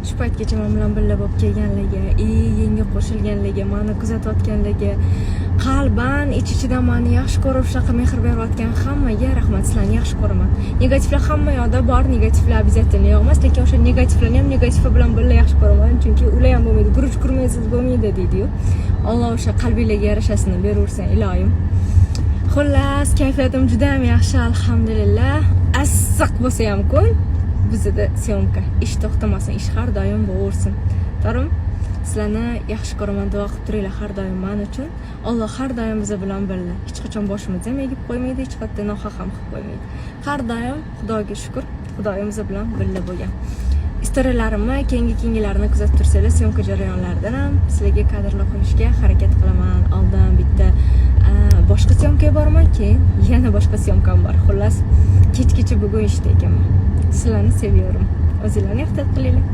shu paytgacha men bilan birga bo'lib kelganligi, yangi qo'shilganligi, meni kuzatayotganligi, qalban ich-ichidan meni yaxshi ko'rib, shunaqa mehr berayotgan hammaga rahmat. Sizlarni yaxshi ko'raman. Negativlar hamma yoqda bor, negativlar обязательно yo'qmas, lekin o'sha negativlarni ham negativ bilan birga yaxshi ko'raman, chunki ular ham bo'lmaydi, guruch kurmaysiz bo'lmaydi deydi-yu. Alloh o'sha qalbingizga yarashasini beraversin, ilohim. Xullas, kayfiyatim juda ham yaxshi, alhamdulillah. Assiq bo'lsa ham kun, bizda syomka, ish to'xtamasin, ish har doim bo'laversin. To'g'rimi? Sizlarni yaxshi ko'raman, duo qilib turinglar har doim men uchun. Alloh har doim biz bilan birga. Hech qachon boshimizni ham egib qo'ymaydi, hech qatda nohaq ham qilib qo'ymaydi. Har doim Xudoga shukr, Xudoyim biz bilan birga bo'lgan. Istoriyalarimni, keyingilarini kuzatib tursangiz, syomka jarayonlaridan ham sizlarga kadrlar qo'yishga harakat qilaman. Oldin bitta boshqa syomkaga boraman, keyin yana boshqa syomkam bor. Xullas, kechgacha bugun ishda ekanman. Sizlarni seviyorum. O'zinglarni ehtiyot qilinglar.